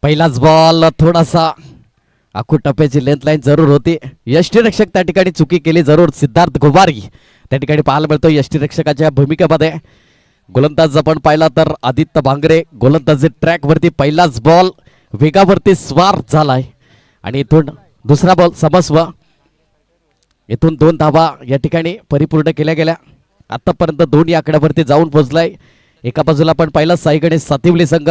पहिलाच बॉल थोडासा आखूड टप्प्याची लेंथ लाईन जरूर होती. यष्टीरक्षक त्या ठिकाणी चुकी केली जरूर. सिद्धार्थ गोवारी त्या ठिकाणी पाहायला मिळतो यष्टीरक्षकाच्या भूमिकेमध्ये. गोलंदाज आपण पाहिला तर आदित्य भांगरे गोलंदाजी ट्रॅक वरती. पहिलाच बॉल वेगावरती स्वार झालाय आणि इथून दुसरा बॉल समस्व. इथून 2 धावा या ठिकाणी परिपूर्ण केल्या गेल्या. आतापर्यंत 2 या आकड्यावरती जाऊन पोहोचलाय. एका बाजूला पण पाहिलं साई गणेश सातिवली संघ.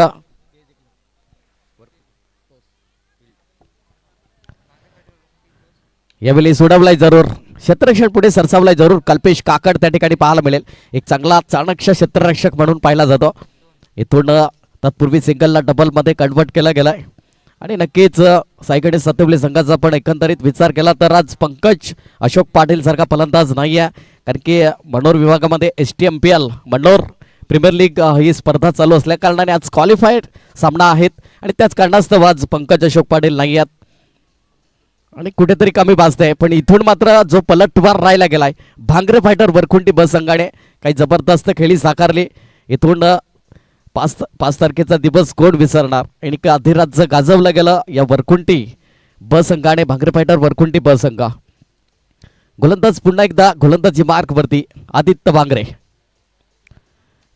यावेळी सोडवलाय जरूर. क्षेत्ररक्षण पुढे सरसावलाय जरूर. कल्पेश काकड त्या ठिकाणी पाहायला मिळेल. एक चांगला चाणक्य क्षेत्ररक्षक म्हणून पाहिला जातो. इथून तत्पूर्वी सिंगलला डबल मध्ये कन्वर्ट केला गेलाय आणि नक्कीच साईगणेश सातिवली संघाचा पण एकंदरीत विचार केला तर आज पंकज अशोक पाटील सारखा फलंदाज नाही आहे. कारण की मनोर विभागामध्ये STMPL मनोर प्रीमियर लीग ही स्पर्धा चालू असल्या कारणाने आज क्वालिफाईड सामना आहेत आणि त्याच कारणास्तव आज पंकज अशोक पाटील नाही आहेत आणि कुठेतरी कमी भासते. पण इथून मात्र जो पलटवार राहिला गेलाय भांगरे फायटर वरखुंटी बस संघाने काही जबरदस्त खेळी साकारली. इथून 5 तारखेचा दिवस कोण विसरणार आणि अधिराज्य गाजवलं गेलं या वरखुंटी बस संघाने. भांगरे फायटर वरखुंटी बस संघ. गोलंदाज पुन्हा एकदा गोलंदाजी मार्क वरती आदित्य भांगरे.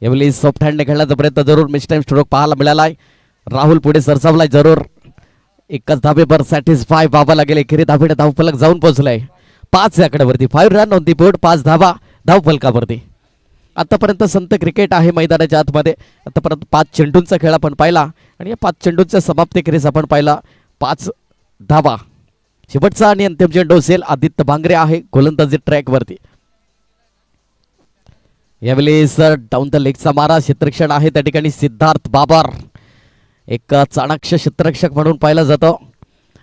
यावेळी सॉफ्ट हँडने खेळण्याचा प्रयत्न जरूर. मिस टाइम स्ट्रोक पाहायला मिळालाय. राहुल पुढे सरसावलाय जरूर. एकच धाबेवर सॅटिस्फाय व्हावं गेले. एकेरी धाबेने धावफलक जाऊन पोहोचलाय 5 या आकड्यावरती. 5 रन ऑन दी बोर्ड. 5 धावा धावफलकावरती. आतापर्यंत संत क्रिकेट आहे मैदानाच्या आतमध्ये. आतापर्यंत 5 चेंडूंचा खेळ आपण पाहिला आणि या 5 चेंडूंच्या समाप्तीखेरीज आपण पाहिला 5 धावा. शेवटचा आणि अंतिम चेंडू असेल. आदित्य भांगरे आहे गोलंदाजी ट्रॅक वरती. यावेळी सर डाऊन द लेगचा मारा. क्षेत्ररक्षण आहे त्या ठिकाणी सिद्धार्थ बाबर. एक चाणक्य क्षेत्ररक्षक म्हणून पाहिला जातो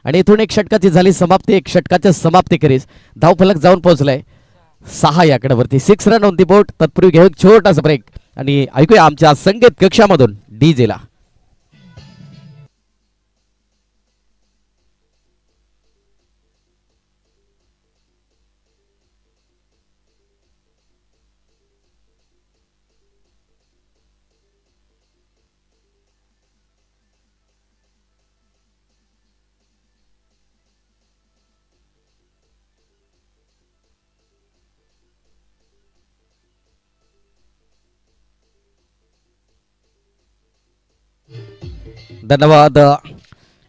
आणि इथून 1 षटकाची झाली समाप्ती. 1 षटकाच्या समाप्तीखेरीज धावफलक जाऊन पोहोचलाय 6 या आकड्यावरती. 6 रन ऑन दी बोर्ड. तत्पूर्वी घेऊ एक छोटासा ब्रेक आणि ऐकूया आमच्या संगीत कक्षामधून डीजेला. धन्यवाद.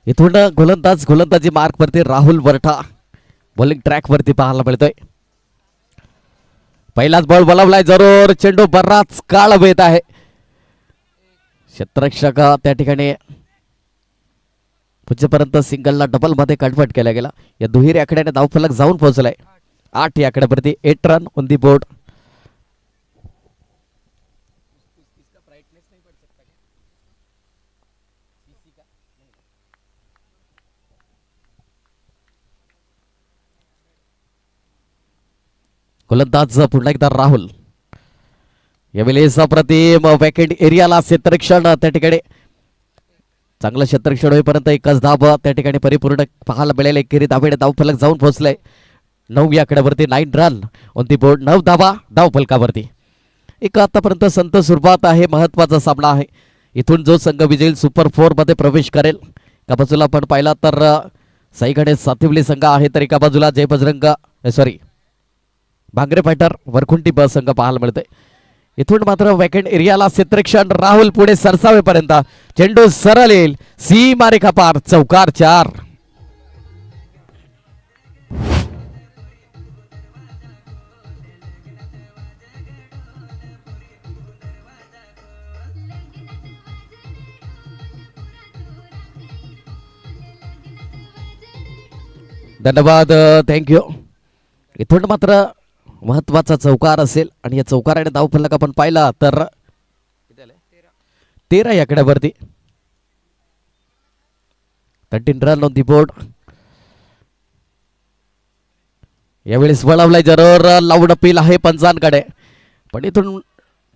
इथून गोलंदाजी मार्क वरती राहुल वरठा बॉलिंग ट्रॅक वरती पाहायला मिळतोय. पहिलाच बॉल बोलावलाय जरूर. चेंडू बराच काळ वेत आहे. क्षेत्ररक्षक त्या ठिकाणी पुढच्यापर्यंत सिंगलला डबल मध्ये कन्वर्ट केला गेला. या दुहेरी आकड्याने धावफलक जाऊन पोहोचलाय 8 या आकड्यावरती. 8 रन ऑन दी बोर्ड. गोलंदाज पुन्हा एकदा राहुल. यावेळी सप्रतिम वॅकेंट एरियाला क्षेत्ररक्षण त्या ठिकाणी चांगलं क्षेत्ररक्षण होईपर्यंत एकच धाब त्या ठिकाणी परिपूर्ण पाहायला मिळेल. एकेरी धावेने धावफलक जाऊन पोहोचलाय 9 या आकड्यावरती. 9 रन ऑन दी बोर्ड. 9 धावा धावफलकावरती. एक आतापर्यंत संत सुरुवात आहे. महत्वाचा सामना आहे. इथून जो संघ विजयी सुपर 4 मध्ये प्रवेश करेल. एका बाजूला आपण पाहिला तर साई गणेश सातिवली संघ आहे तर एका बाजूला जय बजरंग भांगरे फायटर वरखुंटी बस संघ पाहायला मिळतोय. इथून मात्र वॅकेंट एरियाला क्षेत्ररक्षण. राहुल पुढे सरसावेपर्यंत चेंडू सरळ येईल सीमारेखा पार. चौकार 4. धन्यवाद. थँक्यू. इथून मात्र महत्वाचा चौकार असेल आणि या चौकाराने धावफलक आपण पाहिला तर 13 या आकड्यावरती. 13 रन ऑन दी बोर्ड. यावेळेस वळवलाय जरूर. लाऊड अपील आहे पंचांकडे पण इथून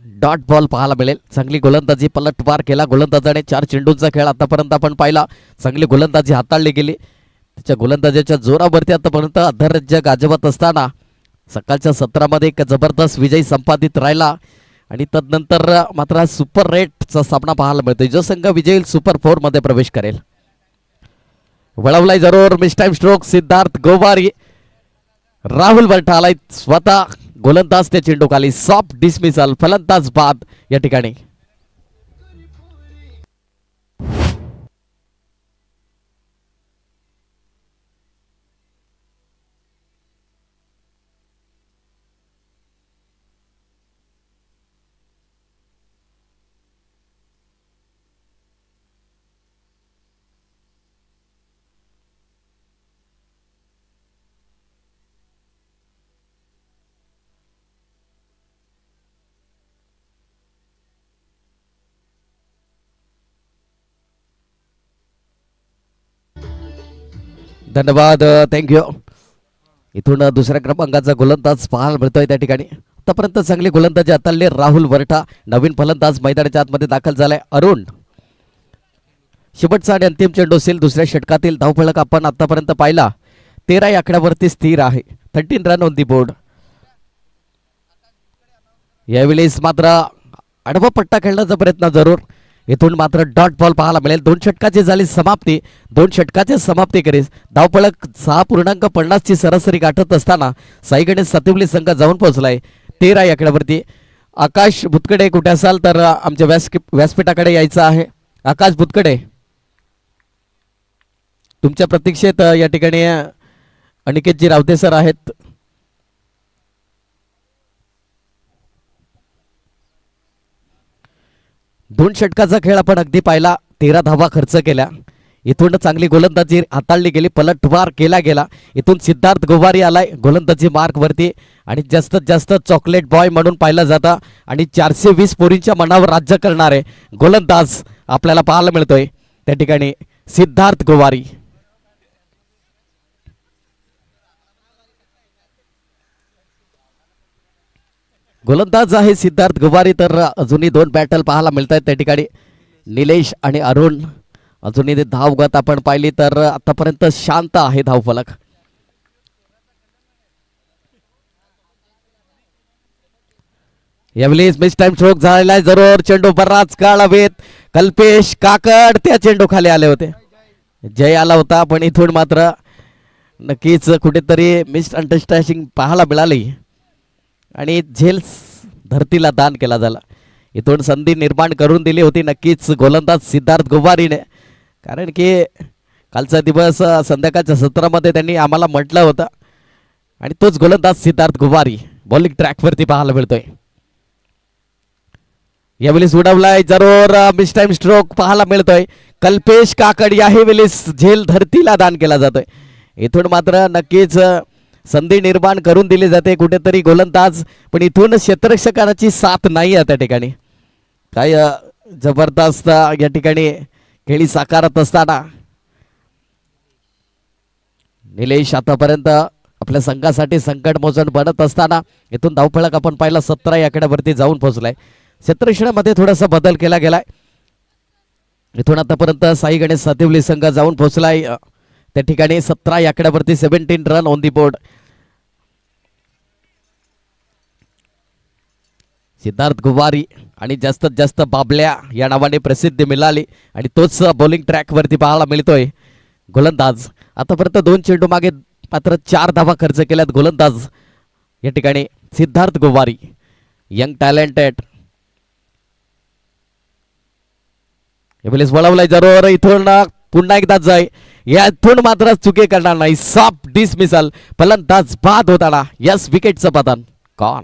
डॉट बॉल पाहायला मिळेल. चांगली गोलंदाजी पलटवार केला गोलंदाजाने. 4 चेंडूंचा खेळ आतापर्यंत आपण पाहिला. चांगली गोलंदाजी हाताळली गेली. त्याच्या गोलंदाजीच्या जोरावरती आतापर्यंत अधरज्य गाजवत असताना सकाळच्या सत्रामध्ये एक जबरदस्त विजय संपादित राहिला आणि तदनंतर मात्र सुपर रेटचा सामना पाहायला मिळतोय. जो संघ विजयी सुपर 4 मध्ये प्रवेश करेल वळवलाय जरूर miss time stroke Siddharth Gowari. Rahul Berta आलाय स्वतः गोलंदाज त्या चेंडू खाली सॉफ्ट डिसमिसल फलंदाज बाद या ठिकाणी. धन्यवाद थँक्यू. इथून दुसऱ्या क्रमांकाचा गोलंदाज पाहायला मिळतोय त्या ठिकाणी. आतापर्यंत चांगली गोलंदाजी हाताळली राहुल वरठा. नवीन फलंदाज मैदानाच्या आतमध्ये दाखल झालाय अरुण. शेवटचा आणि अंतिम चेंडू असेल दुसऱ्या षटकातील धावफलक आपण आतापर्यंत पाहिला 13 या आकड्यावरती स्थिर आहे. 13 रन ऑन दी बोर्ड. यावेळेस मात्र आडवा पट्टा खेळण्याचा प्रयत्न जरूर. इथून मात्र डॉट बॉल पाहायला मिळेल. 2 षटकाची झाली समाप्ती. 2 षटकाची समाप्ती करीस धावफलक 6.50 ची सरासरी गाठत असताना साई गणेश सातिवली संघ जाऊन पोहोचलाय 13 या आकड्यावरती. आकाश भुतकडे कुठे असाल तर आमच्या व्यासपीठाकडे यायचं आहे. आकाश भुतकडे तुमच्या प्रतीक्षेत या ठिकाणी अनिकेतजी रावते सर आहेत. दोन षटकाचा खेळ आपण अगदी पाहिला. 13 धावा खर्च केल्या. इथून चांगली गोलंदाजी हाताळली गेली. पलटवार केला गेला. इथून सिद्धार्थ गोवारी आलाय गोलंदाजी मार्क वरती आणि जास्तीत जास्त चॉकलेट बॉय म्हणून पाहिलं जातं आणि 420 पोरींच्या मनावर राज्य करणारे गोलंदाज आपल्याला पाहायला मिळतोय त्या ठिकाणी सिद्धार्थ गोवारी. गोलंदाज आहे सिद्धार्थ गोवारी. तर अजूनही 2 बॅटल पाहायला मिळत आहेत त्या ठिकाणी. निलेश आणि अरुण अजूनही धावगत आपण पाहिली तर आतापर्यंत शांत आहे धावफलक. यावेळेस मिस टाइम स्ट्रोक झालेला आहे जरूर. चेंडू बराच काळ हवेत. कल्पेश काकड त्या चेंडू खाली आले होते. जय आला होता पण इथून मात्र नक्कीच कुठेतरी मिस अंडरस्टँडिंग पाहायला मिळाली आणि झेल धरतीला दान केला झाला. इथून संधी निर्माण करून दिली होती नक्कीच गोलंदाज सिद्धार्थ गोवारीने. कारण की कालचा दिवस संध्याकाळच्या सत्रामध्ये त्यांनी आम्हाला म्हटलं होतं आणि तोच गोलंदाज सिद्धार्थ गोवारी बॉलिंग ट्रॅकवरती पाहायला मिळतोय. यावेळेस उडवलाय जरूर. मिस टाइम स्ट्रोक पाहायला मिळतोय. कल्पेश काकड यावेळेस झेल धरतीला दान केला जातोय. इथून मात्र नक्कीच संधी निर्माण करून दिली जाते कुठेतरी गोलंदाज पण इथून क्षेत्ररक्षकाची साथ नाही आहे त्या ठिकाणी. काय जबरदस्त या ठिकाणी खेळी साकारत असताना निलेश आतापर्यंत आपल्या संघासाठी संकट मोजण बनत असताना इथून धावफलक आपण पाहिला 17 या आकड्यावरती जाऊन पोहोचलाय. क्षेत्ररक्षणामध्ये थोडासा बदल केला गेलाय. इथून आतापर्यंत साई गणेश सातिवली संघ जाऊन पोहोचलाय त्या ठिकाणी 17 या आकड्यावरती 17 run on the board. Siddharth Gowari आणि जास्तीत जास्त बाबल्या या नावाने प्रसिद्धी मिळाली आणि तोच बॉलिंग ट्रॅकवरती पाहायला मिळतोय गोलंदाज. आतापर्यंत 2 चेंडू मागे मात्र 4 धावा खर्च केल्यात गोलंदाज या ठिकाणी सिद्धार्थ गोवारी. Young talented. यावेळेस वळवलाय जरूर. इथून पुन्हा एकदा जाय. यातून मात्र चुके करणार नाही. सॉफ्ट डिसमिसल फलंदाज बाद होताना यस विकेटचं पतन. कॉन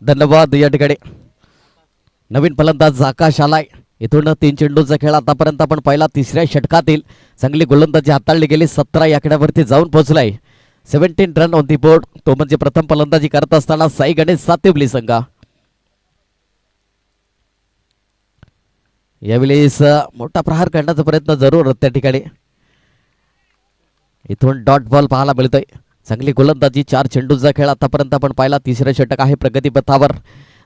धन्यवाद. या ठिकाणी नवीन फलंदाज आकाश आलाय. इथून 3 चेंडूचा खेळ आतापर्यंत आपण पहिला 3ऱ्या षटकातील चांगली गोलंदाजी हाताळली गेली. 17 या आकड्यावरती जाऊन पोहोचलाय 17 रन ऑन दी बोर्ड. तो म्हणजे प्रथम फलंदाजी करत असताना साई गणेश सातिवली संघ. यावेळेस मोठा प्रहार करण्याचा प्रयत्न जरूर त्या ठिकाणी. इथून डॉट बॉल पाहायला मिळतोय. चांगली गोलंदाजी, 4 चेंडूचा खेळ आतापर्यंत आपण पाहिला. तिसरे षटक आहे प्रगतीपथावर.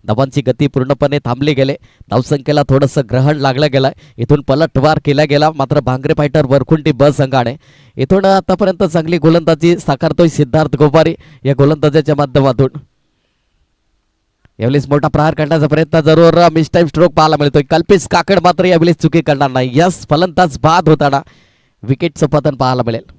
धावांची गती पूर्णपणे थांबली गेले. धावसंख्येला थोडंसं ग्रहण लागलं गेलं. इथून पलटवार केला गेला मात्र भांगरे फायटर वरखुंटी ब संघाने. इथून आतापर्यंत चांगली गोलंदाजी साकारतोय सिद्धार्थ गोपारी या गोलंदाजाच्या माध्यमातून. यावेळेस मोठा प्रहार करण्याचा प्रयत्न जरूर मिस टाइम स्ट्रोक पाहायला मिळतोय. कल्पेश काकड मात्र यावेळेस चुकी करणार नाही. यस, फलंदाज बाद होताना विकेटचं पतन पाहायला मिळेल.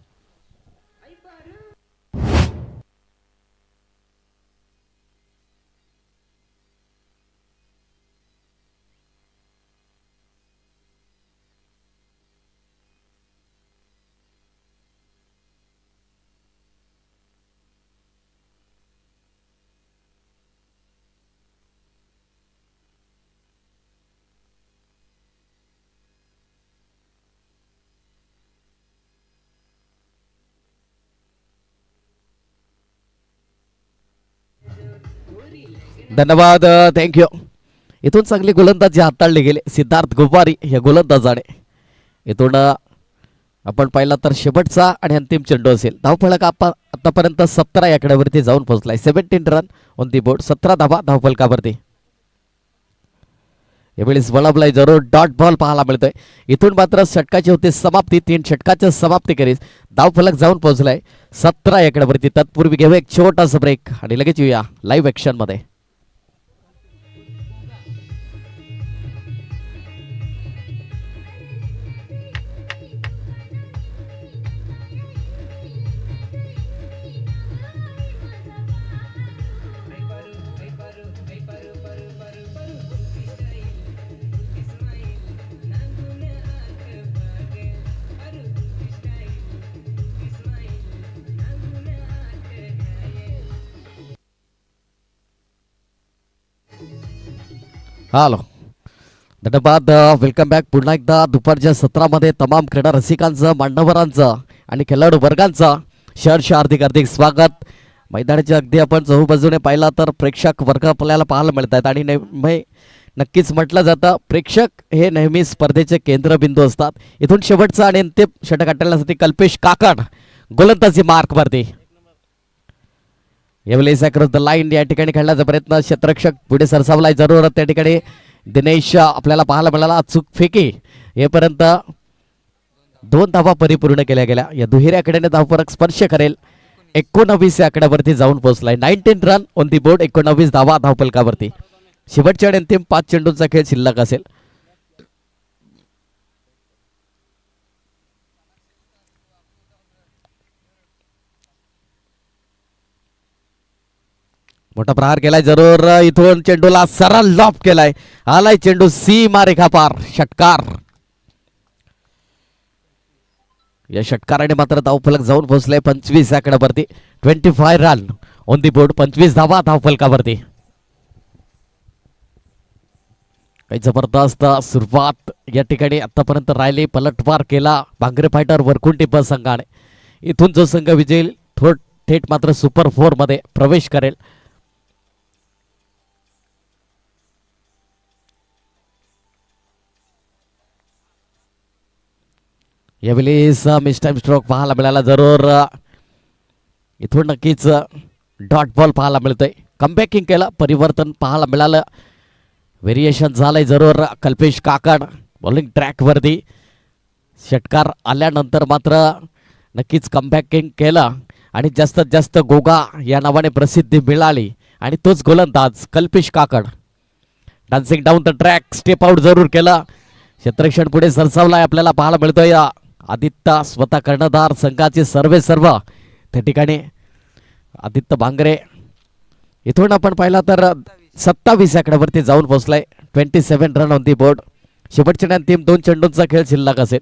धन्यवाद, थँक्यू. इथून चांगली गोलंदाजी हाताळली गेली सिद्धार्थ गोपारी या गोलंदाजाने. इथून आपण पाहिला तर शेवटचा आणि अंतिम चेंडू असेल. धावफलक आपण आतापर्यंत 17 आकड्यावरती जाऊन पोहोचलाय. 17 रन ऑन दी बोर्ड, 17 धावा धावफलकावरती. यावेळेस वळवलाय जरूर डॉट बॉल पाहायला मिळतोय. इथून मात्र षटकाची होती समाप्ती. 3 षटकाच्या समाप्ती करीत धावफलक जाऊन पोहोचलाय 17 आकड्यावरती. तत्पूर्वी घेऊ एक छोटासा ब्रेक आणि लगेच येऊया लाईव्ह ऍक्शन मध्ये. हॅलो, धन्यवाद, वेलकम बॅक. पुन्हा एकदा दुपारच्या सत्रामध्ये तमाम क्रीडा रसिकांचं, मान्यवरांचं आणि खेळाडू वर्गांचं शहर्ष हार्दिक हार्दिक स्वागत. मैदानाच्या अगदी आपण चहूबाजूने पाहिला तर प्रेक्षक वर्ग आपल्याला पाहायला मिळत आहेत. आणि नक्कीच म्हटलं जातं प्रेक्षक हे नेहमी स्पर्धेचे केंद्रबिंदू असतात. इथून शेवटचा आणि अंतिम षटक हाताळण्यासाठी कल्पेश काकड गोलंदाजी मार्कवरती. यावेळेस अक्रॉस द लाईन या ठिकाणी खेळण्याचा प्रयत्न. क्षेत्ररक्षक पुढे सरसावलाय जरूर. त्या ठिकाणी दिनेश आपल्याला पाहायला मिळाला. अचूक फेकी येपर्यंत 2 धावा परिपूर्ण केल्या गेल्या. या दुहेरी आकड्याने धावफरक स्पर्श करेल 19 आकड्यावरती जाऊन पोहोचलाय. 19 रन ऑन दी बोर्ड, 19 धावा धावफलकावरती. शेवटच्या आणि अंतिम 5 चेंडूंचा खेळ शिल्लक असेल. मोठा प्रहार केलाय जरूर. इथून चेंडूला सरळ लॉप केलाय. आलाय चेंडू सीमा रेखा पार. षटकार. या षटकाराने मात्र धावफलक जाऊन पोहोचले 25 आकड्यावरती. 25 रन ऑन दी बोर्ड, 25 धावा धावफलकावरती. काही जबरदस्त सुरुवात या ठिकाणी आतापर्यंत राहिली. पलटवार केला भांगरे फायटर वरकुंटी ब संघाने. इथून जो संघ विजयी थेट मात्र सुपर 4 मध्ये प्रवेश करेल. यावेळेस मिस टाइम स्ट्रोक पाहायला मिळाला जरूर. इथून नक्कीच डॉट बॉल पाहायला मिळतोय. कमबॅकिंग केलं, परिवर्तन पाहायला मिळालं. व्हेरिएशन झालंय जरूर. कल्पेश काकड बॉलिंग ट्रॅकवरती. षटकार आल्यानंतर मात्र नक्कीच कमबॅकिंग केलं आणि जास्तीत जास्त गोगा या नावाने प्रसिद्धी मिळाली. आणि तोच गोलंदाज कल्पेश काकड. Dancing down the track, step out जरूर केलं. क्षेत्ररक्षण पुढे सरसावलाय आपल्याला पाहायला मिळतोय. आदित्य स्वतः कर्णधार संघाचे सर्व त्या ठिकाणी आदित्य भांगरे. इथून आपण पाहिला तर 27 आकड्यावरती जाऊन पोहोचलाय. 27 रन ऑन दी बोर्ड. शेवटच्या अंतिम 2 चेंडूंचा खेळ शिल्लक असेल.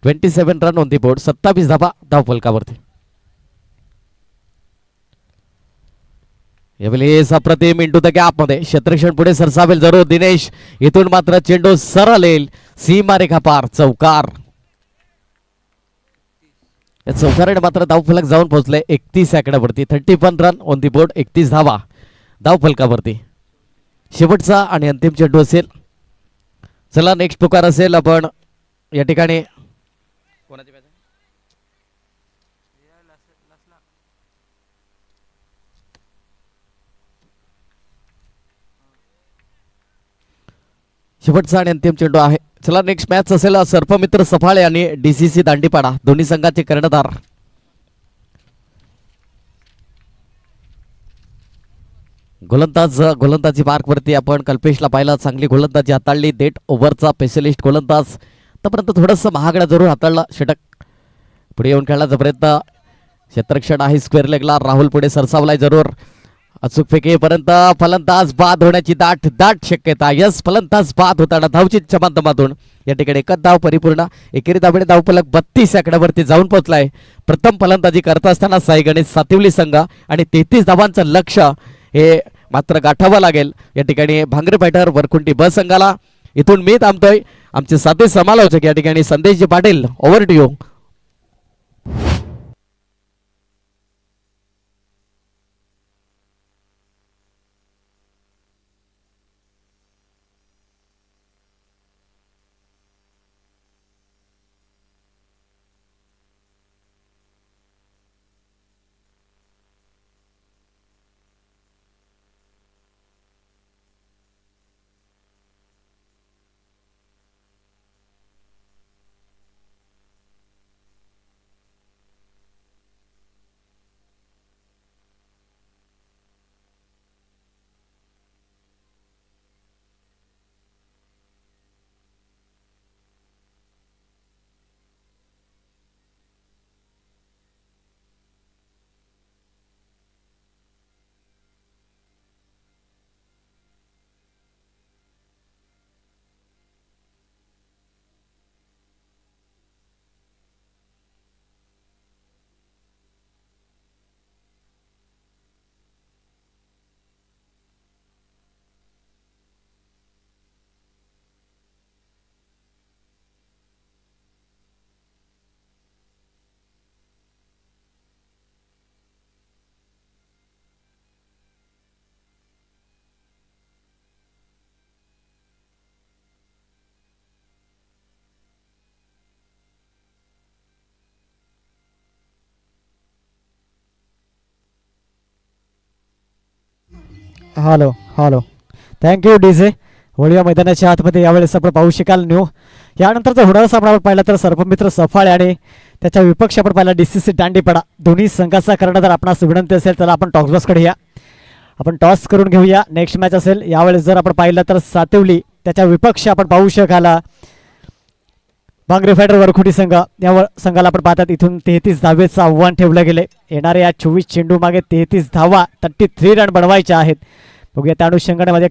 27 रन ऑन दी बोर्ड, 27 धावा धावफलकावरती. यावेळेस अप्रतिम इंटू द गॅप मध्ये क्षेत्ररक्षण पुढे सरसावेल जरूर दिनेश. इथून मात्र चेंडू सरळ येईल सीमा रेखा पार. चौकार. चौकारेने मात्र धावफलक जाऊन पोहोचले 31 आकड्यावरती. 31 रन ऑन दी बोर्ड, 31 धावा धावफलकावरती. शेवटचा आणि अंतिम चेंडू असेल. चला नेक्स्ट पुकार असेल. आपण या ठिकाणी कोणाची मॅच आहे? शेवटचा आणि अंतिम चेंडू आहे. चला नेक्स्ट मॅच असेल सर्पमित्र सफाळे आणि डीसीसी दांडीपाडा, दोन्ही संघाचे कर्णधार. गोलंदाजी मार्कवरती आपण कल्पेशला पाहिला, चांगली गोलंदाजी हाताळली. डेट ओव्हरचा स्पेशलिस्ट गोलंदाज, आतापर्यंत थोडंसं महागडा जरूर हाताळला. षटक पुढे येऊन खेळण्याचा प्रयत्न, क्षेत्ररक्षण आहे स्क्वेअर लेगला. राहुल पुढे सरसावलाय जरूर. अचूक फेकीपर्यंत फलंदाज बाद होण्याची दाट शक्यता. यस, फलंदाज बाद होताना धावचीच्या माध्यमातून या ठिकाणी एकच धाव परिपूर्ण. एकेरी धावेने धावफलक 32 आकड्यावरती जाऊन पोहोचलाय. प्रथम फलंदाजी करत असताना साई गणेश सातिवली संघ आणि 33 धावांचं लक्ष्य हे मात्र गाठावं लागेल या ठिकाणी भांगरे फायटर वरकुंटी ब संघाला. इथून मी थांबतोय. आमचे साथी समालोचक या ठिकाणी संदेशजी Patil, over to you. Hello hello, thank you DJ. होळीया मैदानाच्या आतमध्ये यावेळेस आपण पाहू शकाल न्यू. यानंतरचा होणारा सामना आपण पाहिला तर सर्पमित्र सफाळे आणि त्याच्या विपक्ष आपण पाहिला डीसीसी दांडीपाडा. दोन्ही संघाचा कर्णधार आपणास विनंती असेल तर आपण टॉस बॉक्सकडे या, आपण टॉस करून घेऊया. नेक्स्ट मॅच असेल यावेळेस जर आपण पाहिलं तर सातिवली, त्याच्या विपक्ष आपण पाहू शकाला भांगरे फायटर वरखुटी संघ. या संघाला आपण पाहतात इथून 33 धावेचं आव्हान ठेवलं गेले. येणाऱ्या या 24 चेंडू मागे 33 धावा 33 रन बनवायच्या आहेत. बघूया त्या अनुषंगाने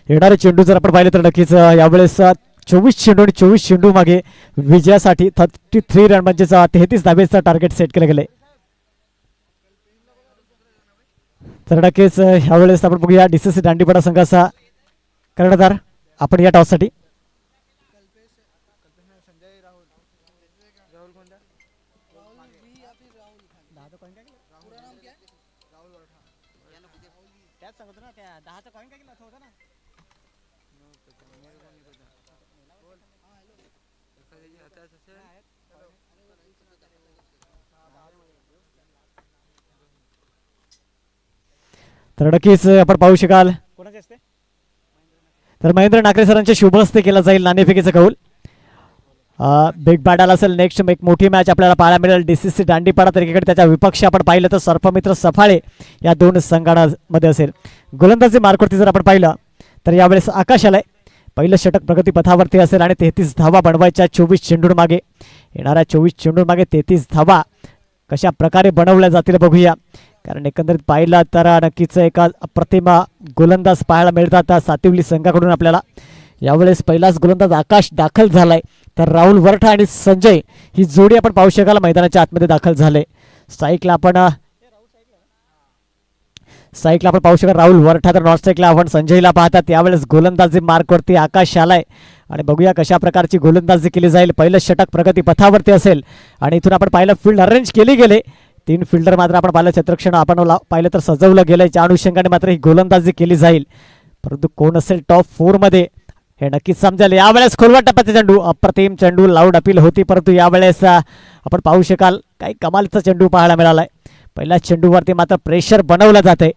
येणारे चेंडू जर आपण पाहिले तर नक्कीच यावेळेस 24 चेंडू आणि 24 चेंडू मागे विजयासाठी 33 रन म्हणजेच 33 धावेचं टार्गेट सेट केलं गेले. तर नक्कीच यावेळेस आपण बघूया डीसीसी दांडीपाडा संघाचा कर्णधार आपण या टॉससाठी. तर नक्कीच आपण पाहू शकाल तर महेंद्र नाकरे सरांच्या शुभ हस्ते केला जाईल नाणेफेकीचा कौल. बिग बॅटल असेल नेक्स्ट एक मोठी मॅच आपल्याला पाहायला मिळेल डीसीसी दांडीपाडा. तर एकीकडे त्याच्या विपक्ष आपण पाहिलं तर सर्पमित्र सफाळे या दोन संघांमध्ये असेल. गोलंदाजी मार्कवरती जर आपण पाहिलं तर यावेळेस आकाश आलाय. पहिलं षटक प्रगतीपथावरती असेल आणि 33 धावा बनवायच्या 24 चेंडूर मागे. येणाऱ्या 24 चेंडूर मागे 33 धावा कशा प्रकारे बनवल्या जातील बघूया. कारण एकंदरीत पाहिलं तर नक्कीच एका अप्रतिम गोलंदाज पाहायला मिळतात सातिवली संघाकडून आपल्याला. यावेळेस पहिलाच गोलंदाज आकाश दाखल झालाय. तर राहुल वरठा आणि संजय ही जोडी आपण पाहू शकाल मैदानाच्या आतमध्ये दाखल झाले. स्ट्राईकला आपण पाहू शकाल राहुल वरठा, तर नॉन स्ट्राईकला आपण संजयला पाहतात. यावेळेस गोलंदाजी मार्कवरती आकाश आलाय आणि बघूया कशा प्रकारची गोलंदाजी केली जाईल. पहिलं षटक प्रगती पथावरती असेल आणि इथून आपण पाहिलं फील्ड अरेंज केली गेले. 3 फिल्डर मात्र आपण पाहिलं, क्षेत्रक्षण आपण पाहिलं तर सजवलं गेलंय. त्या अनुषंगाने मात्र ही गोलंदाजी केली जाईल. परंतु कोण असेल टॉप 4 मध्ये हे नक्कीच समजेल. यावेळेस खोलवा टप्प्याचा चेंडू, अप्रतिम चेंडू, लाऊड अपील होती, परंतु यावेळेस आपण पाहू शकाल काही कमालीचा चेंडू पाहायला मिळालाय. पहिल्या चेंडूवरती मात्र प्रेशर बनवलं जाते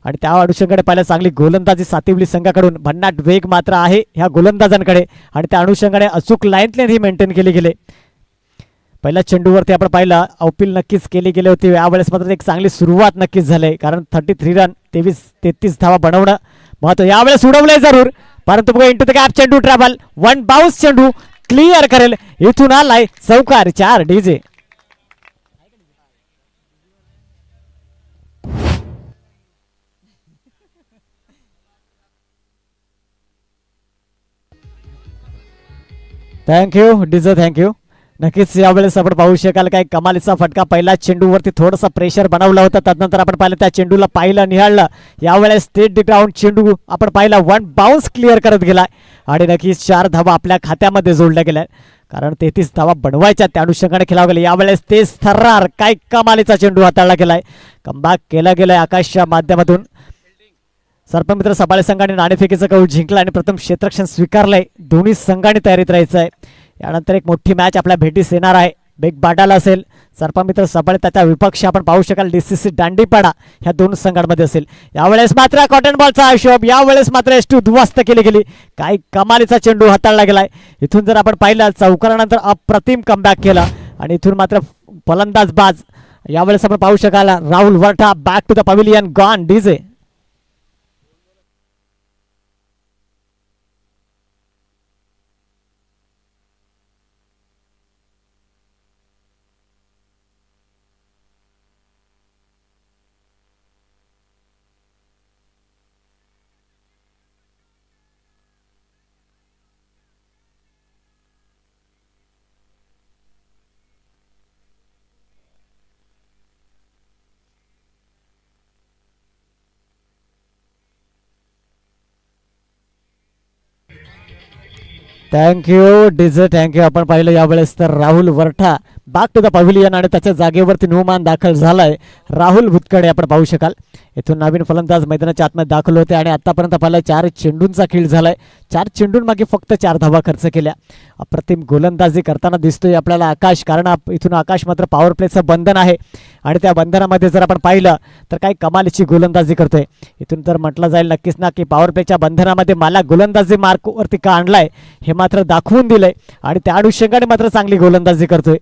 आणि त्या अनुषंगाने पाहिलं चांगली गोलंदाजी सातिवली संघाकडून. भन्नाट वेग मात्र आहे ह्या गोलंदाजांकडे आणि त्या अनुषंगाने अचूक लाईन ही मेंटेन केली गेली. पहिल्या चेंडूवरती आपण पाहिलं अपील नक्कीच केली गेली होती. यावेळेस मात्र एक चांगली सुरुवात नक्कीच झाली, कारण 33 रन 33 धावा बनवणं महत्व. यावेळेस उडवलंय जरूर, परंतु बघा इंटू द गॅप चेंडू ट्रॅव्हल, 1 बाउन्स चेंडू क्लिअर करेल. इथून आलाय चौकार, 4 डीजे. Thank you DJ, thank you. नक्कीच यावेळेस आपण पाहू शकाल काय कमालीचा फटका. पहिला चेंडूवरती थोडंसं प्रेशर बनवलं होतं, त्यानंतर आपण पाहिलं त्या चेंडूला पाहिलं, निहाळलं. यावेळेस स्टेट ग्राउंड चेंडू आपण पाहिला 1 बाउन्स क्लिअर करत गेलाय आणि नक्कीच 4 धावा आपल्या खात्यामध्ये जोडल्या गेल्या, कारण 33 धावा बनवायच्या त्या अनुषंगाने खेळावं गेले. यावेळेस तेच थर्रार काय कमालीचा चेंडू हाताळला गेलाय, कमबॅक केला गेलाय आकाशच्या माध्यमातून. सर्पमित्र सबाळे संघाने नाणेफेकीचं कौल जिंकला आणि प्रथम क्षेत्ररक्षण स्वीकारलंय. दोन्ही संघांनी तयारीत राहायचं आहे. यानंतर एक मोठी मॅच आपल्या भेटीस येणार आहे, बिग बाटाला असेल. सर्पमित्र सबाळे त्याच्या विपक्ष आपण पाहू शकाल डीसीसी दांडीपाडा ह्या 2 संघांमध्ये असेल. यावेळेस मात्र कॉटन बॉलचा हिशोब, यावेळेस मात्र एस टू उद्ध्वस्त केली गेली. काही कमालीचा चेंडू हाताळला गेलाय. इथून जर आपण पाहिलं चौकारानंतर अप्रतिम कमबॅक केला आणि इथून मात्र फलंदाज बाज. यावेळेस आपण पाहू शकाल Rahul Vartha back to the pavilion gone DJ. Thank you DJ, thank you. आपण पाहिलं यावेळेस तर Rahul Vartha back to the pavilion आणि त्याच्या जागेवरती न्यूमान दाखल झालाय. राहुल भुतकडे आपण पाहू शकाल. इथून नवीन फलंदाज मैदानाच्या आतमध्ये दाखल होते आणि आतापर्यंत पाहिलं 4 चेंडूंचा खेळ झालाय. 4 चेंडूंमागे फक्त 4 धावा खर्च केल्या. अप्रतिम गोलंदाजी करताना दिसतोय आपल्याला आकाश, कारण इथून आकाश मात्र पॉवर प्लेचं बंधन आहे आणि त्या बंधनामध्ये जर आपण पाहिलं तर काही कमालीची गोलंदाजी करतोय. इथून तर म्हटलं जाईल नक्कीच ना की पॉवर प्लेच्या बंधनामध्ये मला गोलंदाजी मार्कवरती का आणलाय हे मात्र दाखवून दिलंय आणि त्या अनुषंगाने मात्र चांगली गोलंदाजी करतोय.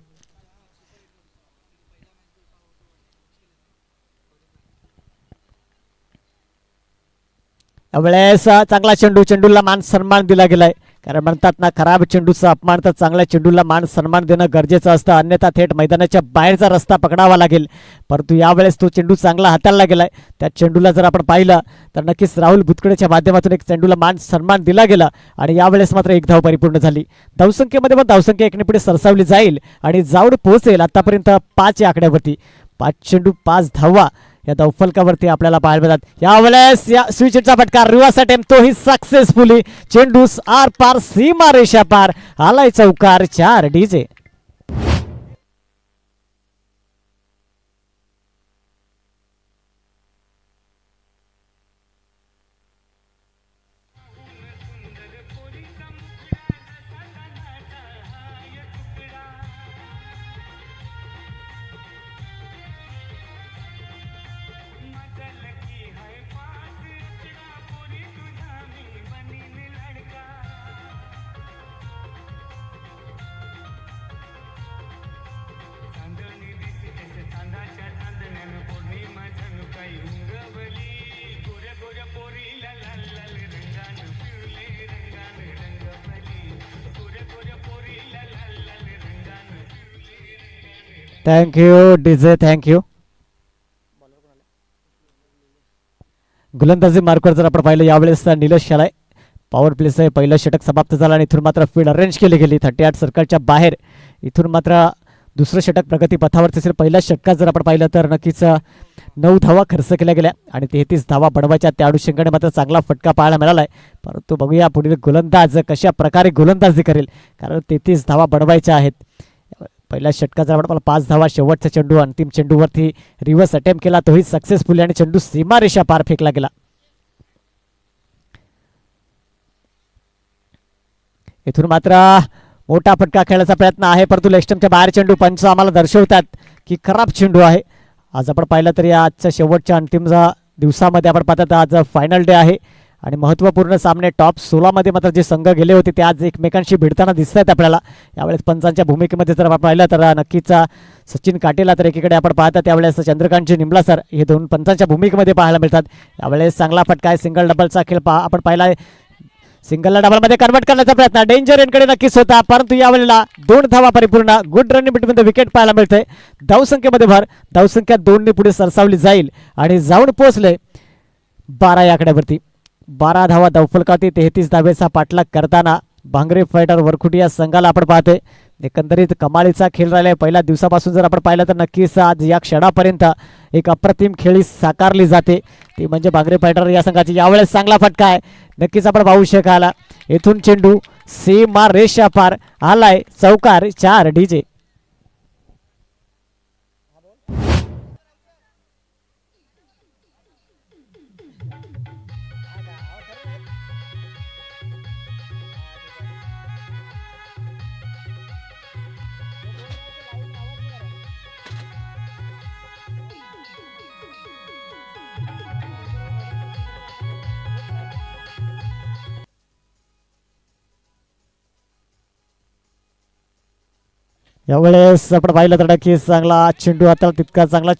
यावेळेस चांगला चेंडू, चेंडूला मान सन्मान दिला गेलाय, कारण म्हणतात ना खराब चेंडूचा अपमान तर चांगल्या चेंडूला मान सन्मान देणं गरजेचं असतं, अन्यथा थेट मैदानाच्या बाहेरचा रस्ता पकडावा लागेल. परंतु यावेळेस तो चेंडू चांगला हाताळला गेलाय. त्या चेंडूला जर आपण पाहिलं तर नक्कीच राहुल भुतकडेच्या माध्यमातून एक चेंडूला मान सन्मान दिला गेला आणि यावेळेस मात्र 1 धाव परिपूर्ण झाली. धावसंख्येमध्ये पण धावसंख्या 1 ने पुढे सरसावली जाईल आणि जाऊन पोहोचेल आतापर्यंत 5 या आकड्यावरती. 5 चेंडू 5 धावा या धावफलकावरती आपल्याला पाहायला मिळतात. यावेळेस या स्विचचा फटका रिव्हर्स अटेम्प्ट, तोही सक्सेसफुली. चेंडू आर पार सीमा रेषा पार, आलाय चौकार, 4 डीजे. Thank you DJ, thank you. गोलंदाजी मार्कवर जर आपण पाहिलं यावेळेस निलेश शालाय पॉवर प्लेचं पहिलं षटक समाप्त झालं आणि इथून मात्र फील्ड अरेंज केली गेली 38 सर्कलच्या बाहेर. इथून मात्र दुसरं षटक प्रगती पथावरती असेल. पहिल्या षटकात जर आपण पाहिलं तर नक्कीच 9 धावा खर्च केल्या गेल्या आणि 33 धावा बनवायच्या. त्या अनुषंगाने मात्र चांगला फटका पाहायला मिळाला आहे. परंतु बघूया पुढील गोलंदाज कशा प्रकारे गोलंदाजी करेल, कारण 33 धावा बनवायच्या आहेत. पहिल्या षटकात जर आपण 5 धावा, शेवटचा चेंडू अंतिम चेंडूवरती रिव्हर्स अटेम्प्ट केला, तोही सक्सेसफुली आणि चेंडू सीमारेषा पार फेकला गेला. इथून मात्र मोठा फटका खेळण्याचा प्रयत्न आहे, परंतु लेस्टमच्या बाहेर चेंडू. पंच आम्हाला दर्शवतात की खराब चेंडू आहे. आज आपण पाहिलं तरी आजच्या शेवटच्या अंतिम दिवसामध्ये आपण पाहतात आज फायनल डे आहे आणि महत्त्वपूर्ण सामने टॉप 16 मध्ये मात्र जे संघ गेले होते ते आज एकमेकांशी भिडताना दिसत आहेत आपल्याला. यावेळेस पंचांच्या भूमिकेमध्ये जर आपण पाहिलं तर नक्कीच सचिन काटेला तर एकीकडे आपण पाहतात, त्यावेळेस चंद्रकांतजी निंबला सर हे दोन पंचांच्या भूमिकेमध्ये पाहायला मिळतात. यावेळेस चांगला फटका आहे. सिंगल डबलचा खेळ आपण पाहिला. सिंगलला डबलमध्ये कन्वर्ट करण्याचा प्रयत्न डेंजर एंडकडे नक्कीच होता, परंतु यावेळेला 2 धावा परिपूर्ण. Good running between the wicket पाहायला मिळते. धावसंख्येमध्ये भर. धावसंख्या 2 ने पुढे सरसावली जाईल आणि जाऊन पोहोचले 12 या आकड्यावरती. 12 धावा धावफलकावरती 33 धावेचा पाठलाग करताना भांगरे फायटर वरखुटी या संघाला आपण पाहतोय. एकंदरीत कमालीचा खेळ राहिला आहे. पहिल्या दिवसापासून जर आपण पाहिलं तर नक्कीच आज या क्षणापर्यंत एक अप्रतिम खेळी साकारली जाते, ती म्हणजे भांगरे फायटर या संघाची. यावेळेस चांगला फटका आहे, नक्कीच आपण पाहू शकाल. येथून चेंडू सीमा रेषा पार आलाय. चौकार 4 डीजे. यावेळेस आपण पाहिलं तर नक्कीच चांगला चेंडू हाताला तितका चांगला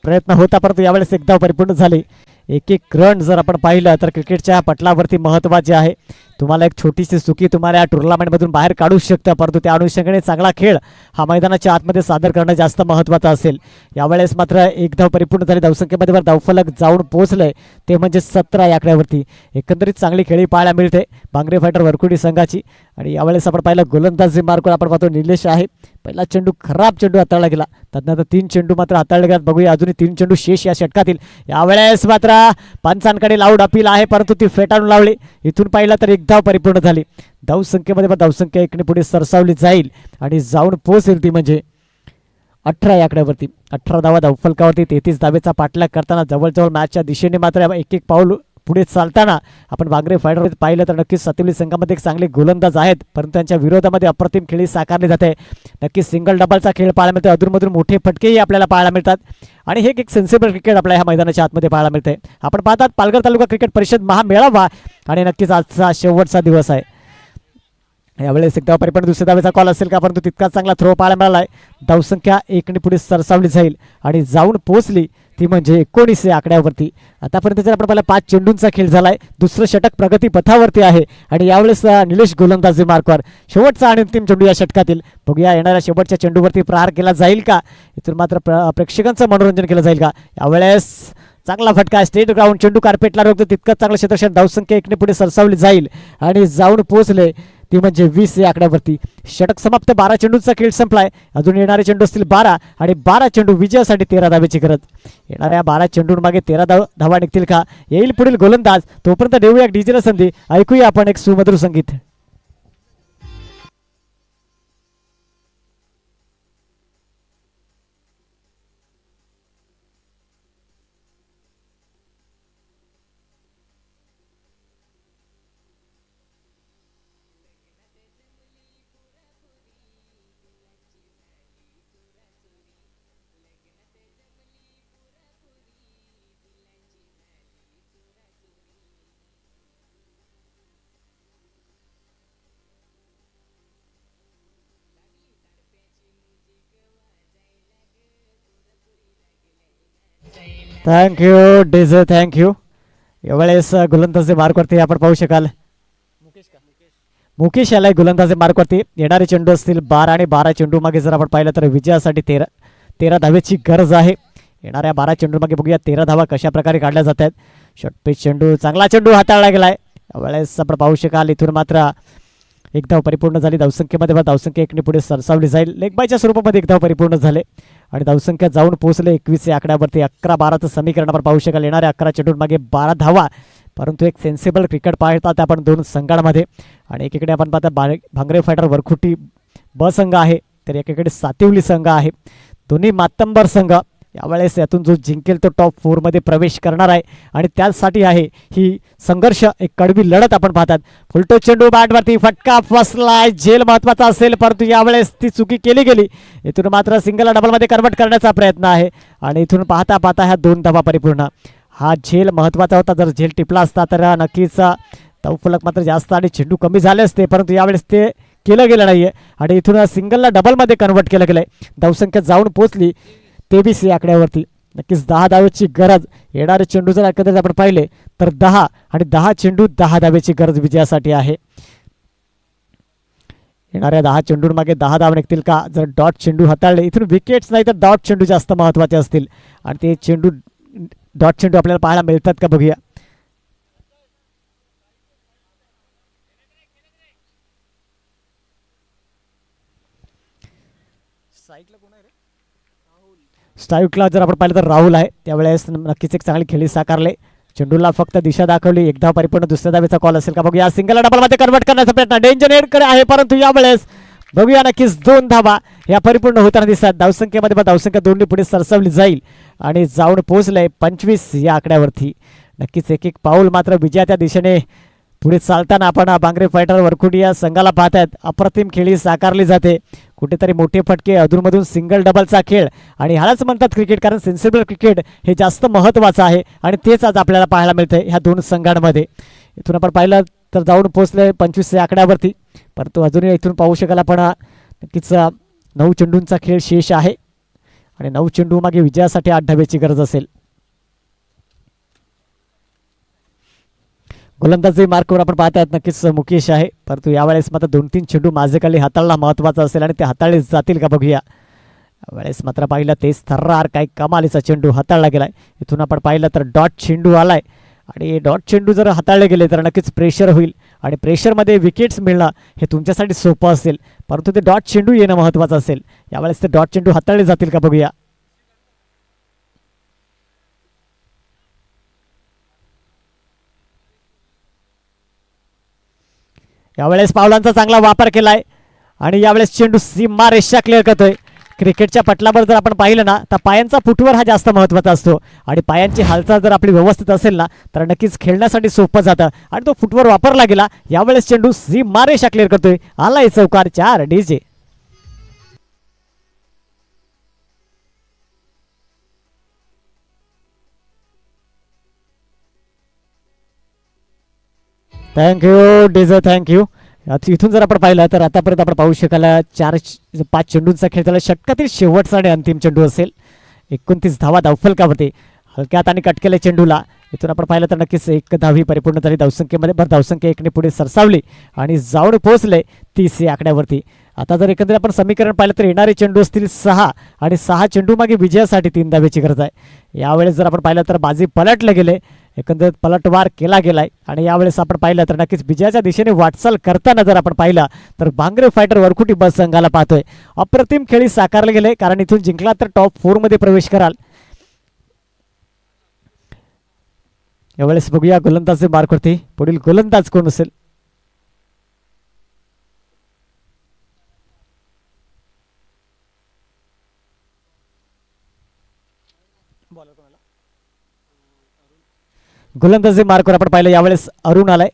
प्रयत्न होता, परंतु यावेळेस एकदा परिपूर्ण झाली. एक एक रन जर आपण पाहिलं तर क्रिकेटच्या पटलावरती महत्त्वाचे आहे. तुम्हाला एक छोटीशी चुकी तुम्हाला या टुर्नामेंटमधून बाहेर काढू शकतं, परंतु त्या अनुषंगाने चांगला खेळ हा मैदानाच्या आतमध्ये सादर करणं जास्त महत्त्वाचं असेल. यावेळेस मात्र एक धाव परिपूर्ण झाली. धावसंख्येमध्ये धावफलक जाऊन पोहोचलंय ते म्हणजे 17 या आकड्यावरती. एकंदरीत चांगली खेळी पाहायला मिळते भांगरे फायटर वरकुडी संघाची. आणि यावेळेस आपण पाहिलं गोलंदाजी मार्कवर आपण पाहतो निलेश आहे. पहिला चेंडू खराब चेंडू हाताळला गेला, त्यानंतर 3 चेंडू मात्र हाताळले गेला. बघूया अजूनही 3 चेंडू शेष या षटकातील. यावेळेस मात्र पंचांकडे लाऊड अपील आहे, परंतु ती फेटाळून लावली. इथून पाहिलं तर एक धाव परिपूर्ण झाली. धावसंख्येमध्ये धावसंख्या 1 ने पुढे सरसावली जाईल आणि जाऊन पोहोचेल ती म्हणजे 18 या आकड्यावरती. 18 धावा धावफलकावरती 33 धावेचा पाठलाग करताना जवळजवळ मॅचच्या दिशेने मात्र एक एक पाऊल पुढे चालताना आपण भांगरे फायटर पाहिलं तर नक्कीच सातवली संघामध्ये एक चांगले गोलंदाज आहेत, परंतु त्यांच्या विरोधामध्ये अप्रतिम खेळी साकारली जाते. नक्कीच सिंगल डबलचा खेळ पाहायला मिळतो. अधूनमधून मोठे फटकेही आपल्याला पाहायला मिळतात आणि हे एक सेन्सिबल क्रिकेट आपल्या ह्या मैदानाच्या आतमध्ये पाहायला मिळते. आपण पाहतात पालघर तालुका क्रिकेट परिषद महामेळावा आणि नक्कीच आजचा शेवटचा दिवस आहे. यावेळेस एक धाव परिपूर्ण दुसऱ्या धावेचा कॉल असेल का, परंतु तितकाच चांगला थ्रो पाहायला मिळाला आहे. धावसंख्या 1 ने पुढे सरसावली जाईल आणि जाऊन पोहोचली ती म्हणजे 19 या आकड्यावरती. आतापर्यंत जर आपण पाहिलं 5 चेंडूंचा खेळ झालाय. दुसरं षटक प्रगती पथावरती आहे आणि यावेळेस निलेश गोलंदाजी मार्कवर शेवटचा आणि अंतिम चेंडू या षटकातील. बघूया येणाऱ्या शेवटच्या चेंडूवरती प्रहार केला जाईल का, इथून मात्र प्रेक्षकांचं मनोरंजन केलं जाईल का. यावेळेस चांगला फटका स्टेट ग्राउंड चेंडू कार्पेटला रोखतो, तितकंच चांगलं क्षेत्रक्षण. धावसंख्या 1 ने पुढे सरसावली जाईल आणि जाऊन पोहोचले ती म्हणजे 20 या आकड्यावरती. षटक समाप्त. 12 चेंडूंचा खेळ संपलाय. अजून येणारे चेंडू असतील 12 आणि 12 चेंडू विजयासाठी 13 धावेची गरज. येणाऱ्या 12 चेंडूंमागे 13 धावा निघतील का, येईल पुढील गोलंदाज. तोपर्यंत देऊया एक डीजेला संधी. ऐकूया आपण एक सुमधुर संगीत. Thank you DJ, thank you. यावेळेस गोलंदाजी मार्कवरती आपण पाहू शकाल मुकेश याला गोलंदाजी मार्कवरती. येणारे चेंडू असतील 12 आणि 12 चेंडू मागे जर आपण पाहिलं तर विजयासाठी 13 धावेची गरज आहे. येणाऱ्या 12 चेंडू मागे बघूया 13 धावा कशा प्रकारे काढल्या जात आहेत. शॉर्ट पिच चेंडू, चांगला चेंडू हाताळला गेलाय. यावेळेस आपण पाहू शकाल इथून मात्र एक धाव परिपूर्ण झाली. धावसंख्येमध्ये धावसंख्या 1ने पुढे सरसावली जाईल. लेगबायच्या स्वरूपामध्ये एक धाव परिपूर्ण झाले आणि धावसंख्या जाऊन पोहोचले 21 या आकड्यावरती. 11-12चं समीकरण आपण पाहू शकाल. येणाऱ्या 11 चेंडून मागे 12 धावा, परंतु एक सेन्सिबल क्रिकेट पाहतात आपण दोन संघांमध्ये. आणि एकीकडे आपण पाहता भांगरे फायटर वरखुटी ब संघ आहे, तर एकीकडे सातिवली संघ आहे. दोन्ही मातंबर संघ. यावेळेस यातून जो जिंकेल तो टॉप 4मध्ये प्रवेश करणार आहे आणि त्यासाठी आहे ही संघर्ष, एक कडवी लढत आपण पाहतात. फुलटो चेंडू बॅटवरती, फटका फसलाय. झेल महत्वाचा असेल, परंतु यावेळेस ती चुकी केली गेली. इथून मात्र सिंगल डबलमध्ये कन्वर्ट करण्याचा प्रयत्न आहे आणि इथून पाहता पाहता ह्या 2 धावा परिपूर्ण. हा झेल महत्वाचा होता. जर झेल टिपला असता तर नक्कीच तवफलक मात्र जास्त आणि चेंडू कमी झाले असते, परंतु यावेळेस ते केलं गेलं नाहीये आणि इथून सिंगलला डबलमध्ये कन्वर्ट केलं गेलंय. धावसंख्या जाऊन पोहोचली 23 या आकड्यावरती. नक्कीच 10 धावेची गरज. येणारे चेंडू जर एकंदरीत आपण पाहिले तर 10 आणि 10 चेंडू 10 धावेची गरज विजयासाठी आहे. येणाऱ्या 10 चेंडूंमागे 10 धावा निघतील का? जर डॉट चेंडू हाताळले, इथून विकेट्स नाही तर डॉट चेंडू जास्त महत्वाचे असतील आणि ते चेंडू डॉट चेंडू आपल्याला पाहायला मिळतात का बघूया. स्ट्राईकला जर आपण पाहिलं तर राहुल आहे. त्यावेळेस नक्कीच एक चांगली खेळी साकारले. चेंडूला फक्त दिशा दाखवली. एक धाव परिपूर्ण. दुसऱ्या धावेचा कॉल असेल का बघूया. सिंगल डबलमध्ये कन्वर्ट करण्याचा प्रयत्न डेंजर एडकडे आहे, परंतु यावेळेस बघूया नक्कीच 2 धावा या परिपूर्ण होताना दिसतात. धावसंख्येमध्ये धावसंख्या 2ने पुढे सरसावली जाईल आणि जाऊन पोहोचलंय 25 या आकड्यावरती. नक्कीच एक एक पाऊल मात्र विजयाच्या दिशेने पुढे चालताना आपण बांगरे फायटर वरखुटी या संघाला पाहतायत. अप्रतिम खेळी साकारली जाते. कुठेतरी मोठे फटके, अधूनमधून सिंगल डबलचा खेळ आणि ह्यालाच म्हणतात क्रिकेट, कारण सेन्सिबल क्रिकेट हे जास्त महत्त्वाचं आहे आणि तेच आज आपल्याला पाहायला मिळतंय ह्या 2 संघांमध्ये. इथून आपण पाहिलं तर जाऊन पोहोचले 25 या आकड्यावरती, परंतु अजूनही इथून पाहू शकाल आपण नक्कीच 9 चेंडूंचा खेळ शेष आहे आणि 9 चेंडू मागे विजयासाठी 8 धावेची गरज असेल. गोलंदाजी मार्कवर आपण पाहतायत नक्कीच मुकेश आहे, परंतु यावेळेस मात्र 2-3 चेंडू माझे खाली हाताळला महत्वाचा असेल आणि ते हाताळले जातील का बघूया. यावेळेस मात्र पाहिलं तेच थर्रार काही कमालीचा चेंडू हाताळला गेलाय. इथून आपण पाहिलं तर डॉट चेंडू आलाय आणि डॉट चेंडू जर हाताळले गेले तर नक्कीच प्रेशर होईल आणि प्रेशरमध्ये विकेट्स मिळणं हे तुमच्यासाठी सोपं असेल, परंतु ते डॉट चेंडू येणं महत्वाचं असेल. यावेळेस ते डॉट चेंडू हाताळले जातील का बघूया. यावेळेस पावलांचा चांगला वापर केलाय आणि यावेळेस चेंडू सीमा रेषा क्लिअर करतोय. क्रिकेटच्या पटलावर जर आपण पाहिलं ना तर पायांचा फुटवर हा जास्त महत्त्वाचा असतो आणि पायांची हालचाल जर आपली व्यवस्थित असेल ना तर नक्कीच खेळण्यासाठी सोपं जातं आणि तो फुटवर वापरला गेला. यावेळेस चेंडू सीमा रेषा क्लिअर करतोय. आलाय चौकार. 4 डीजे. Thank you DJ, thank you. इथून जर आपण पाहिलं तर आतापर्यंत आपण पाहू शकाल 4-5 चेंडूंचा खेळ झाला. षटकातील शेवटचा आणि अंतिम चेंडू असेल. 29 धावा धावफलकावरती हलक्यात आणि कटकेल्या चेंडूला. इथून आपण पाहिलं तर नक्कीच 1 धावी परिपूर्ण झाली. धावसंख्येमध्ये धावसंख्या 1ने पुढे सरसावली आणि जाऊन पोहोचले 30 या आकड्यावरती. आता जर एकंदरीत आपण समीकरण पाहिलं तर येणारे चेंडू असतील 6 आणि 6 चेंडू मागे विजयासाठी 3 धावेची गरज आहे. यावेळेस जर आपण पाहिलं तर बाजी पलटले गेले, एकंदरीत पलटवार केला गेलाय आणि यावेळेस आपण पाहिलं तर नक्कीच विजयाच्या दिशेने वाटचाल करताना जर आपण पाहिलं तर भांगरे फायटर वरखुटी बस संघाला पाहतोय. अप्रतिम खेळी साकारले गेले, कारण इथून जिंकला तर टॉप 4 मध्ये प्रवेश कराल. यावेळेस बघूया गोलंदाजी मार्कवरती पुढील गोलंदाज कोण असेल. गोलंदाजी मार्कवर आपण पाहिलं यावेळेस अरुण आलाय.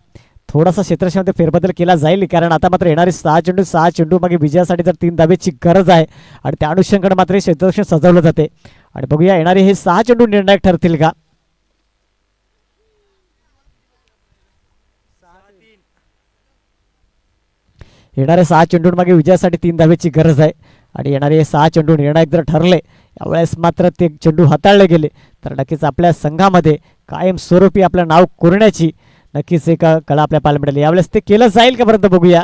थोडासा क्षेत्रक्षणामध्ये फेरबदल केला जाईल, कारण आता मात्र येणारे 6 चेंडू मागे विजयासाठी जर 3 धावेची गरज आहे आणि त्या अनुषंगाने मात्र क्षेत्ररक्षण सजवलं जाते आणि बघूया येणारे हे 6 चेंडू निर्णायक ठरतील का. येणारे 6 चेंडूंमागे विजयासाठी 3 धावेची गरज आहे आणि येणारे हे 6 चेंडू निर्णायक जर ठरले, यावेळेस मात्र ते चेंडू हाताळले गेले तर नक्कीच आपल्या संघामध्ये कायम स्वरूपी आपलं नाव कोरण्याची नक्कीच एक कला आपल्या पाहायला मिळाली. यावेळेस ते केलं जाईल का पर्यंत बघूया.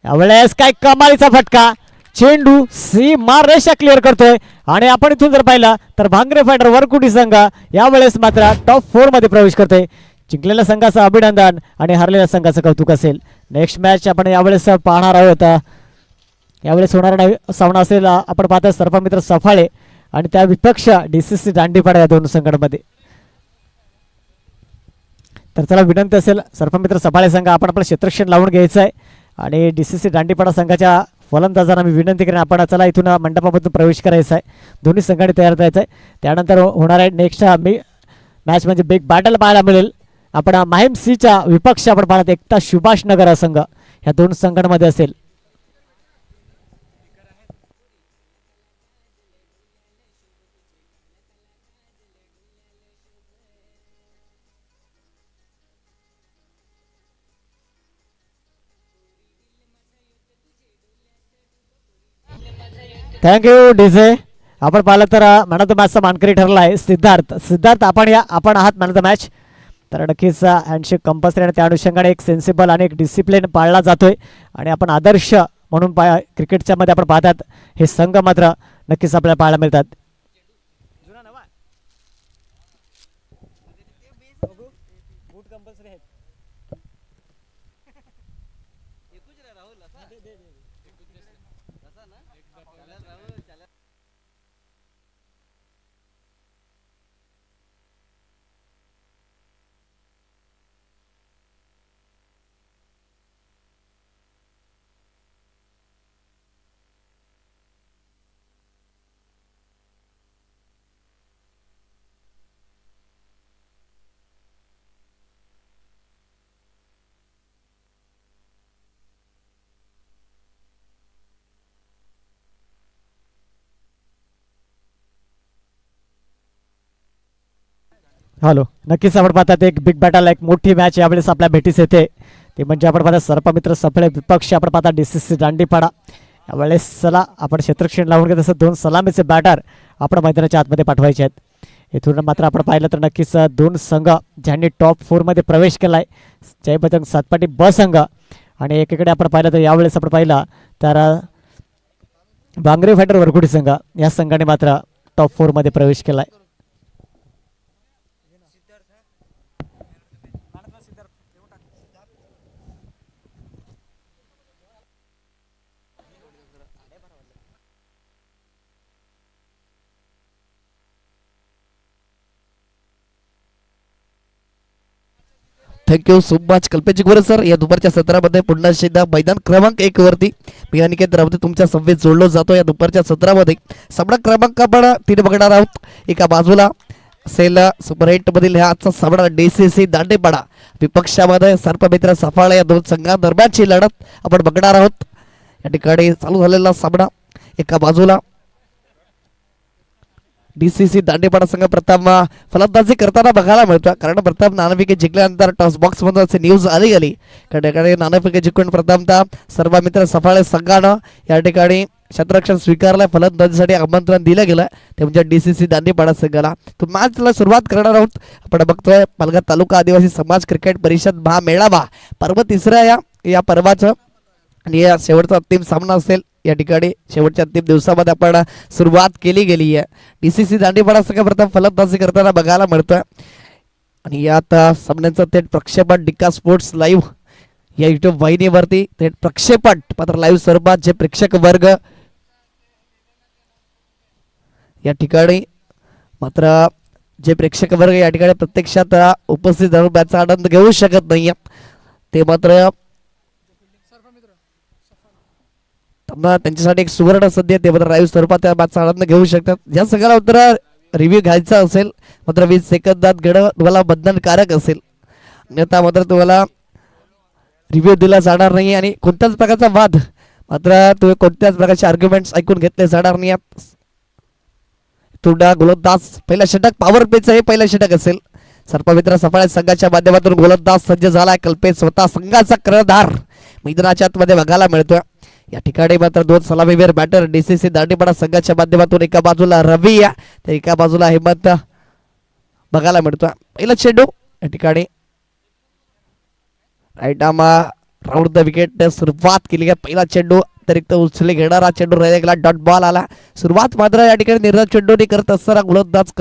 यावेळेस काय कमालीचा फटका. चेंडू सीमा रेषा क्लिअर करतोय आणि आपण इथून जर पाहिलं तर भांगरे फायटर वरकुटी संघ यावेळेस मात्र टॉप 4 मध्ये प्रवेश करतोय. जिंकलेल्या संघाचं अभिनंदन आणि हरलेल्या संघाचं कौतुक असेल. नेक्स्ट मॅच आपण यावेळेस पाहणार आहोत. यावेळेस होणारा सामना असेल आपण पाहतो सर्पमित्र सफाळे आणि त्या विपक्ष DCC दांडीपाडा या दोन संघांमध्ये. तर चला विनंती असेल सर्पमित्र सफाळे संघ आपण आपलं क्षेत्ररक्षण लावून घ्यायचं आहे आणि DCC दांडीपाडा संघाच्या फलंदाजांना मी विनंती करेन आपण चला इथून मंडपामधून प्रवेश करायचा आहे. दोन्ही संघांनी तयार करायचं आहे. त्यानंतर होणार आहे नेक्स्ट मॅच म्हणजे बिग बॅटल पाहायला मिळेल. आपण माहीम सीच्या विपक्ष आपण पाहत एकता सुभाष नगर संघ ह्या दोन संघांमध्ये असेल. Thank you DJ. आपण पाहिलं तर मॅन ऑफ द मॅचचा मानकरी ठरला आहे सिद्धार्थ आपण आहात मॅन ऑफ द मॅच. तर नक्कीच हँडशेक कंपल्सरी आणि त्या अनुषंगाने एक सेन्सिबल आणि एक डिसिप्लिन पाळला जातोय आणि आपण आदर्श म्हणून क्रिकेटच्या मध्ये आपण पाहतात हे संघ मात्र नक्कीच आपल्याला पाहायला मिळतात. हॅलो. नक्कीच आपण पाहतात एक बिग बॅटल एक मोठी मॅच यावेळेस आपल्या भेटीस येते. ते म्हणजे आपण पाहतात सर्पमित्र सफळे विपक्ष आपण पाहतात DCC दांडीपाडा. यावेळेस चला आपण क्षेत्ररक्षण लावून घेत असं दोन सलामीचे बॅटर आपण मैदानाच्या आतमध्ये पाठवायचे आहेत. इथून मात्र आपण पाहिलं तर नक्कीच दोन संघ ज्यांनी टॉप 4 मध्ये प्रवेश केला आहे जयबजरंग सातपाटी ब संघ आणि एकीकडे आपण पाहिलं तर यावेळेस आपण पाहिलं तर भांगरे फायटर वरकुटी संघ या संघाने मात्र टॉप 4 मध्ये प्रवेश केला आहे. थँक्यू सो मच कल्पेश गोरे सर. या दुपारच्या सत्रामध्ये पुन्हा एकदा मैदान क्रमांक 1 वरती मी अनिकेत रावते तुमच्या संवेद जोडलो जातो. या दुपारच्या सत्रामध्ये सामना क्रमांक आपण 3 बघणार आहोत. एका बाजूला असेल सुपर 8 मधील हा आजचा सामना DCC दांडेपाडा विपक्षामध्ये सर्पमित्र सफाळे या दोन संघांदरम्यानची लढत आपण बघणार आहोत. या ठिकाणी चालू झालेला सामना एका बाजूला DCC दांडेपाडा संघ प्रथम फलंदाजी करताना बघायला मिळतो. कारण प्रथम नाणेफेक जिंकल्यानंतर टॉस बॉक्स मधून असे न्यूज आली गेली. त्या ठिकाणी नाणेफेक जिंकून प्रथमतः सर्वमित्र सफाळे संघानं या ठिकाणी क्षेत्ररक्षण स्वीकारलं. फलंदाजीसाठी आमंत्रण दिलं गेलं ते म्हणजे DCC दांडेपाडा संघाला. तर मॅचला सुरुवात करणार आहोत. आपण बघतोय पालघर तालुका आदिवासी समाज क्रिकेट परिषद महामेळावा पर्व 3 या पर्वाचं आणि या शेवटचा अंतिम सामना असेल. या ठिकाणी शेवटच्या अंतिम दिवसामध्ये आपण सुरुवात केली गेली आहे. DCC दांडेपाडा संघ प्रथम फलंदाजी करताना बघायला मिळतोय आणि यात सामन्याचं थेट प्रक्षेपण डिका स्पोर्ट्स लाईव्ह या युट्यूब वाहिनीवरती थेट प्रक्षेपण मात्र लाईव्ह स्वरूपात जे प्रेक्षक वर्ग या ठिकाणी मात्र जे प्रेक्षक वर्ग या ठिकाणी प्रत्यक्षात उपस्थित राहून मॅचचा आनंद घेऊ शकत नाहीये ते मात्र त्यांच्यासाठी एक सुवर्ण संधी ते मात्र लाईव्ह स्वरूपात त्या मॅचचा आनंद घेऊ शकतात. ज्या सगळ्याला उत्तर रिव्ह्यू घ्यायचा असेल मात्र 20 सेकंदात घेणं तुम्हाला बंधनकारक असेल. अन्यथा मात्र तुम्हाला रिव्ह्यू दिला जाणार नाही आणि कोणत्याच प्रकारचा वाद मात्र तुम्ही कोणत्याच प्रकारचे आर्ग्युमेंट्स ऐकून घेतले जाणार नाही. तुडा गोलंदाज पहिला षटक पॉवर प्लेचं हे पहिलं षटक असेल. सर्पमित्र सफाळे संघाच्या माध्यमातून गोलंदाज सज्ज झालाय. कल्पेश स्वतः संघाचा कर्णधार मैदानाच्या आतमध्ये बघायला मिळतोय. या ठिकाणी मात्र दोन सलामीवीर बॅटर DCC दांडेपाडा संघाच्या माध्यमातून एका बाजूला रवी तर एका बाजूला हेमंत बघायला मिळतोय. पहिला चेंडू या ठिकाणी right arm round the wicket सुरुवात केली आहे. पहिला चेंडू व्यतिरिक्त उचले घेणारा चेंडू रयगला डॉट बॉल आला. सुरुवात मात्र या ठिकाणी निर्धाव चेंडूने करत असताना गोलंदाज